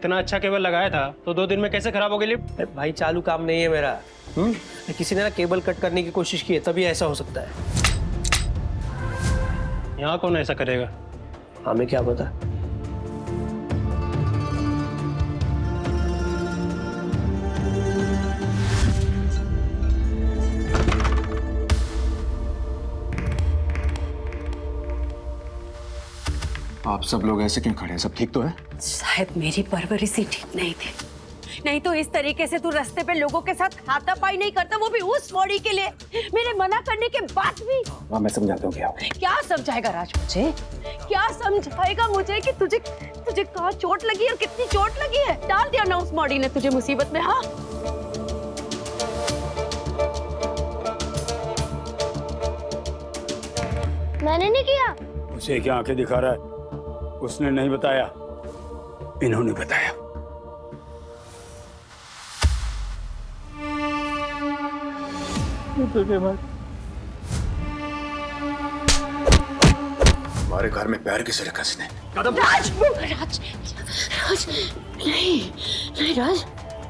इतना अच्छा केबल लगाया था तो 2 दिन में कैसे खराब हो गई लिफ्ट? अरे भाई चालू काम नहीं है मेरा। किसी ने ना केबल कट करने की कोशिश की है, तभी ऐसा हो सकता है। यहाँ कौन ऐसा करेगा? हमें क्या पता। आप सब लोग ऐसे क्यों खड़े हैं? सब ठीक तो है? शायद मेरी परवरिश ही ठीक नहीं थी, नहीं तो इस तरीके से तू रास्ते पे लोगों के साथ हाथापाई नहीं करता, वो भी उस बॉडी के लिए, मेरे मना करने के बाद भी। हाँ मैं समझाता हूँ क्या क्या समझाएगा राज मुझे? क्या समझाएगा मुझे कि तुझे कहाँ चोट लगी और कितनी चोट लगी है? डाल दिया ना उस बॉडी ने तुझे मुसीबत में। हाँ मैंने नहीं किया। उसे क्या आंखें दिखा रहा है? उसने नहीं बताया, इन्होंने बताया। हमारे घर में पैर किसे रखा इसने? राज, राज, राज, नहीं, नहीं राज।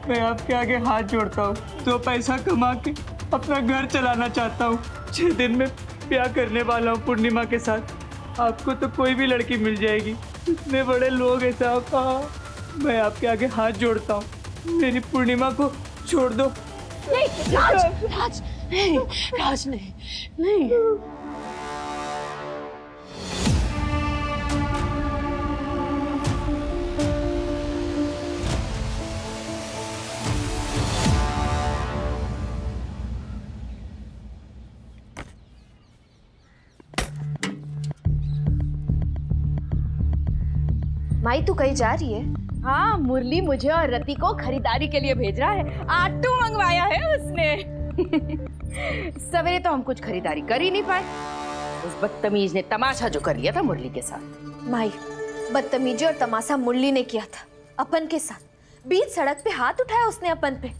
मैं आपके आगे हाथ जोड़ता हूँ, 2 पैसा कमा के अपना घर चलाना चाहता हूँ। 6 दिन में ब्याह करने वाला हूँ पूर्णिमा के साथ। आपको तो कोई भी लड़की मिल जाएगी, इतने बड़े लोग हैं साहब। मैं आपके आगे हाथ जोड़ता हूँ, मेरी पूर्णिमा को छोड़ दो। नहीं राज, राज, नहीं, राज नहीं, नहीं। माई तू कहीं जा रही है? हाँ, मुरली मुझे और रति को खरीदारी के लिए भेज रहा है। आटू मंगवाया है उसने। सवेरे तो हम कुछ खरीदारी कर ही नहीं पाए। उस बदतमीज ने तमाशा जो कर लिया था मुरली के साथ। माई, बदतमीजी और तमाशा मुरली ने किया था अपन के साथ। बीच सड़क पे हाथ उठाया उसने अपन पे।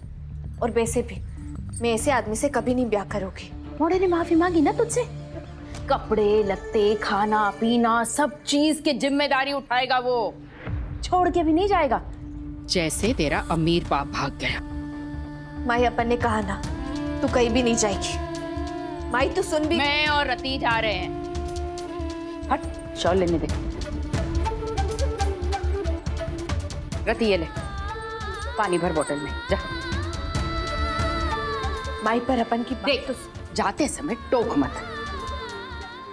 और वैसे भी मैं ऐसे आदमी से कभी नहीं ब्याह करूंगी। मोड़े ने माफी मांगी ना तुझसे। कपड़े लत्ते खाना पीना सब चीज की जिम्मेदारी उठाएगा वो, छोड़ के भी नहीं जाएगा। जैसे तेरा अमीर बाप भाग गया। माई अपन ने कहा ना, तू कहीं भी नहीं जाएगी। माई तू सुन भी। मैं और रति जा रहे हैं। हट, शॉल लेने दे। रति ये ले, पानी भर बोतल में, जा। माई पर अपन की देख तो जाते समय टोक मत।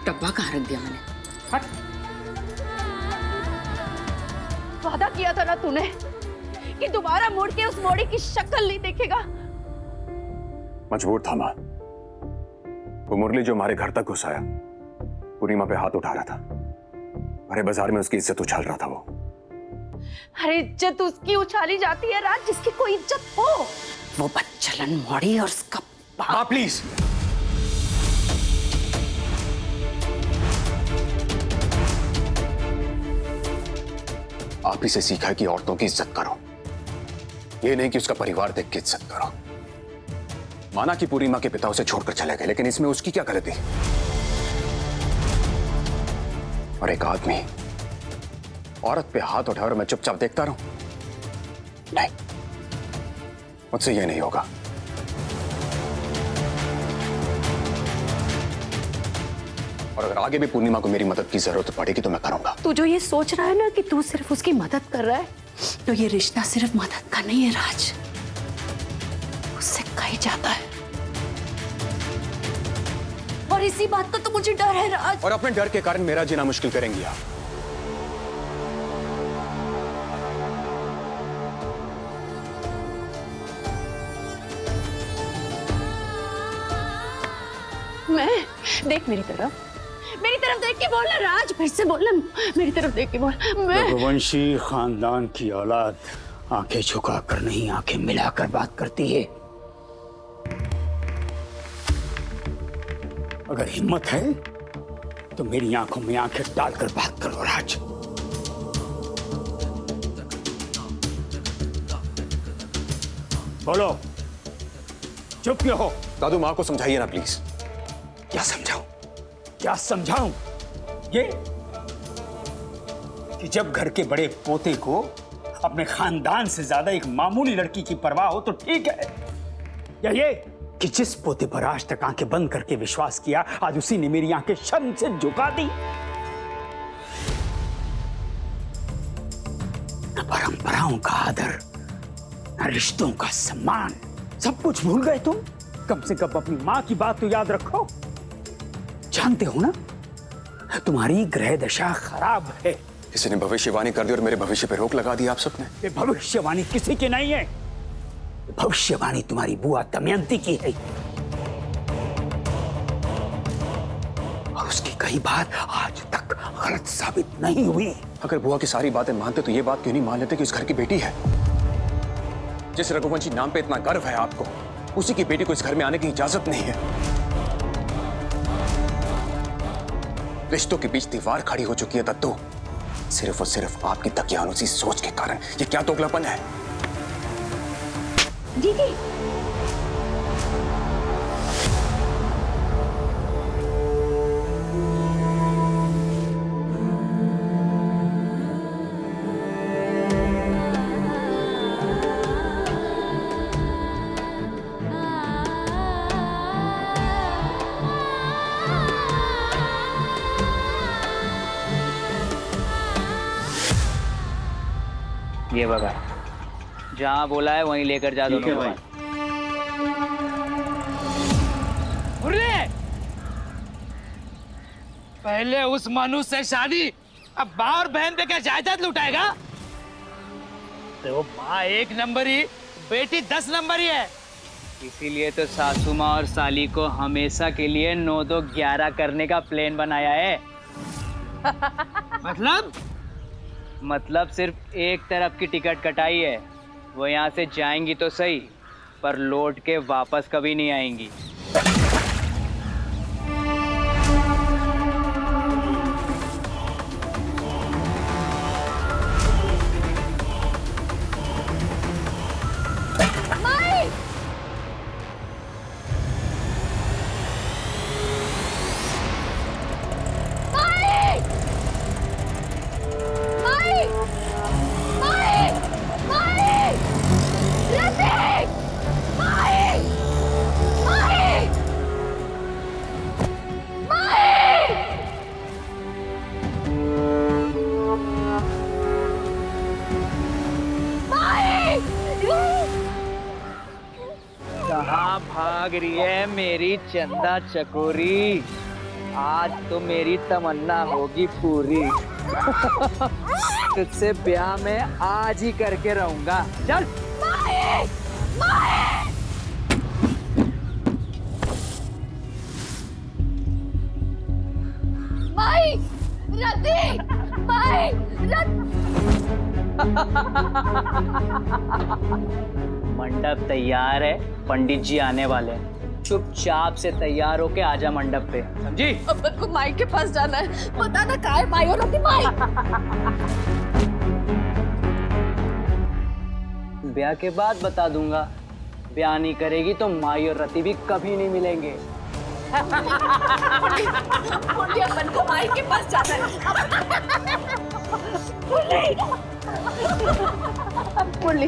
डब्बा कहाँ रख दिया मैंने? हट। वादा किया था ना तूने कि दोबारा मुड़ के उस मोड़ी की शक्ल नहीं देखेगा। मजबूर था माँ। वो मुरली जो हमारे घर तक घुस आया, पूर्णिमा पे हाथ उठा रहा था। भरे बाजार में उसकी इज्जत उछाल रहा था वो। अरे इज्जत उसकी उछाली जाती है राज, जिसकी कोई इज्जत हो। वो बच्चलन मोड़ी और उसका हाँ प्लीज। आप ही से सीखा है कि औरतों की इज्जत करो, ये नहीं कि उसका परिवार देख के इज्जत करो। माना कि पूर्णिमा के पिता उसे छोड़कर चले गए, लेकिन इसमें उसकी क्या गलती? और एक आदमी औरत पे हाथ उठाए और मैं चुपचाप देखता रहूं? नहीं, मुझसे ये नहीं होगा। और अगर आगे भी पूर्णिमा को मेरी मदद की जरूरत पड़ेगी तो मैं करूंगा। तू जो ये सोच रहा है ना कि तू सिर्फ उसकी मदद कर रहा है, तो ये रिश्ता सिर्फ मदद का नहीं है राज, उससे कहीं जाता है। और इसी बात का तो मुझे डर है राज। और अपने डर के कारण मेरा जीना मुश्किल करेंगी आप। मैं देख मेरी तरफ देख के बोलना राज, फिर से बोलना, मेरी तरफ देख के बोल। मैं रघुवंशी खानदान की औलाद आंखें झुकाकर नहीं, आंखें मिलाकर बात करती है। अगर हिम्मत है तो मेरी आंखों में आंखें डालकर बात करो राज। बोलो, चुप क्यों हो? दादू माँ को समझाइए ना प्लीज। क्या समझाऊं? क्या समझाऊं? ये कि जब घर के बड़े पोते को अपने खानदान से ज्यादा एक मामूली लड़की की परवाह हो तो ठीक है, या ये कि जिस पोते पर आज तक आंखें बंद करके विश्वास किया, आज उसी ने मेरी आंखें शर्म से झुका दी। न परंपराओं का आदर, न रिश्तों का सम्मान, सब कुछ भूल गए तुम। कम से कम अपनी मां की बात तो याद रखो। जानते हो ना, तुम्हारी ग्रह दशा खराब है। किसी ने भविष्यवाणी कर दी और मेरे भविष्य पे रोक लगा दी आप सबने। ये भविष्यवाणी किसी की नहीं है, ये भविष्यवाणी तुम्हारी बुआ दमयंती की है। और उसकी कई बात आज तक गलत साबित नहीं हुई। अगर बुआ की सारी बातें मानते तो ये बात क्यों नहीं मान लेते कि उस घर की बेटी है? जिस रघुवंशी नाम पे इतना गर्व है आपको, उसी की बेटी को इस घर में आने की इजाजत नहीं है। रिश्तों के बीच दीवार खड़ी हो चुकी है दत्तू, सिर्फ और सिर्फ आपकी दकियानुसी सोच के कारण। ये क्या दोगलापन है? दीदी ये बघा, जहाँ बोला है वहीं लेकर जा दोनों को। पहले उस मनुष्य से शादी, अब माँ और बहन पे क्या जायदाद लुटाएगा? तो माँ 1 नंबर ही, बेटी 10 नंबर ही है। इसीलिए तो सासू माँ और साली को हमेशा के लिए 9-2-11 करने का प्लान बनाया है। मतलब सिर्फ एक तरफ की टिकट कटाई है। वो यहाँ से जाएंगी तो सही, पर लौट के वापस कभी नहीं आएंगी। कहाँ भाग रही है मेरी चंदा चकोरी? आज तो मेरी तमन्ना होगी पूरी। तुझसे ब्याह मैं आज ही करके रहूंगा। चल। माई, रति, माई, मंडप तैयार है, पंडित जी आने वाले हैं। चुपचाप से तैयार होके आजा मंडप पे, समझी? अपन को माई के पास जाना है। पता ना कहाँ है माई और रति। माई, ब्याह के बाद बता दूंगा। ब्याह नहीं करेगी तो माई और रति भी कभी नहीं मिलेंगे। अपन को माई के पास जाना है। मुरली,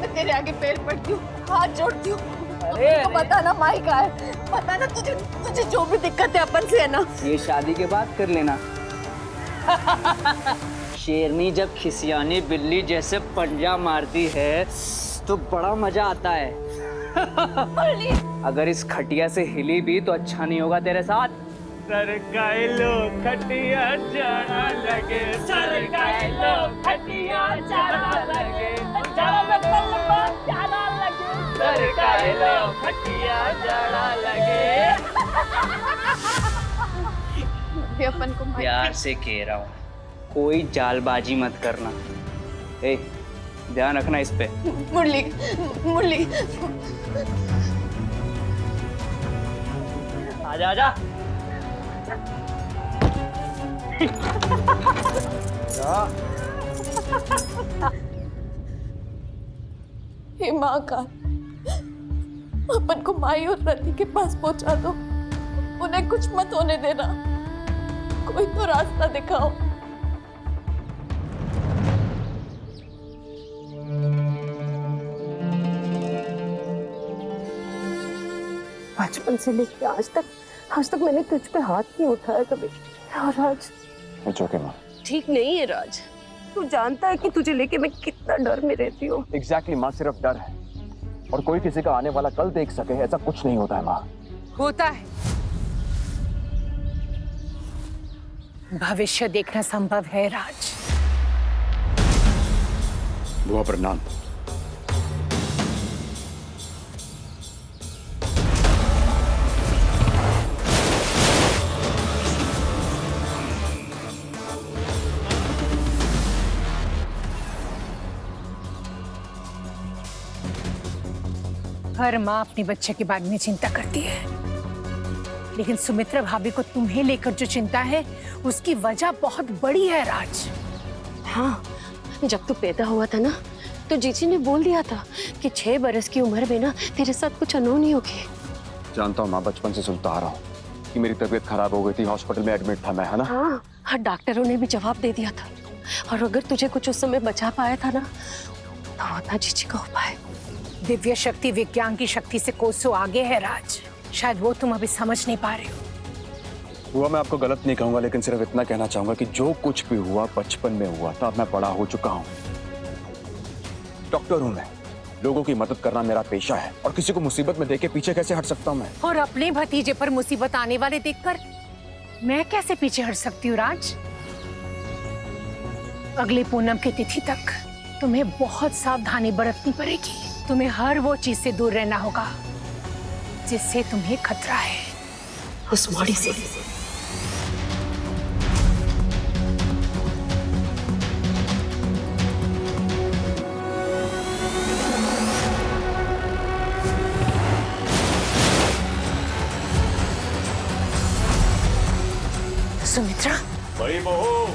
मैं तेरे आगे पैर पड़ती हूँ, हाथ जोड़ती हूँ। तो बता ना माई का है, बता ना तुझे जो भी दिक्कत है अपन से है ना। ये शादी के बाद कर लेना। शेरनी जब खिसियानी बिल्ली जैसे पंजा मारती है तो बड़ा मजा आता है। अगर इस खटिया से हिली भी तो अच्छा नहीं होगा तेरे साथ। सरकाइलो खटिया जाना लगे, सरकाइलो खटिया जाना लगे, सरकाइलो खटिया जाना लगे। अपन को प्यार से कह रहा हूँ, कोई जालबाजी मत करना। ए, ध्यान रखना इस पे। मुरली, मुरली, आजा आजा। हे माँ का, अपन को माई और रति के पास पहुंचा दो। उन्हें कुछ मत होने देना। कोई तो रास्ता दिखाओ। बचपन से लेके आज तक मैंने तुझ पे हाथ नहीं उठाया कभी। और आज इट्स ओके माँ। ठीक नहीं है राज। तू जानता है कि तुझे लेके मैं कितना डर में रहती हूँ। एग्जैक्टली माँ, सिर्फ डर है और कोई किसी का आने वाला कल देख सके ऐसा कुछ नहीं होता है माँ। होता है। भविष्य देखना संभव है राज। बुआ प्रणाम। हर माँ अपने बच्चे के बारे में चिंता करती है, लेकिन सुमित्रा भाभी को तुम्हें लेकर जो चिंता है उसकी वजह बहुत बड़ी है राज। हाँ, जब तू पैदा हुआ था ना तो जीजी ने बोल दिया था कि 6 बरस की उम्र में ना तेरे साथ कुछ अनहोनी होगी। जानता हूँ माँ, बचपन से सुनता आ रहा हूँ कि मेरी तबीयत खराब हो गई थी, हॉस्पिटल में एडमिट था मैं, है ना? हाँ, डॉक्टरों ने भी जवाब दे दिया था। और अगर तुझे कुछ उस समय बचा पाया था ना तो होता जीजी का उपाय। दिव्य शक्ति विज्ञान की शक्ति से कोसों आगे है राज। शायद वो तुम अभी समझ नहीं पा रहे हो। हुआ, मैं आपको गलत नहीं कहूंगा, लेकिन सिर्फ इतना कहना चाहूंगा कि जो कुछ भी हुआ बचपन में हुआ था। अब मैं बड़ा हो चुका हूँ, डॉक्टर हूँ मैं, लोगों की मदद करना मेरा पेशा है और किसी को मुसीबत में देख के पीछे कैसे हट सकता हूँ मैं? और अपने भतीजे पर मुसीबत आने वाले देखकर मैं कैसे पीछे हट सकती हूँ राज? अगले पूनम की तिथि तक तुम्हें बहुत सावधानी बरतनी पड़ेगी। तुम्हें हर वो चीज से दूर रहना होगा जिससे तुम्हें खतरा है। उस बॉडी से सुमित्रा, बड़ी बहू,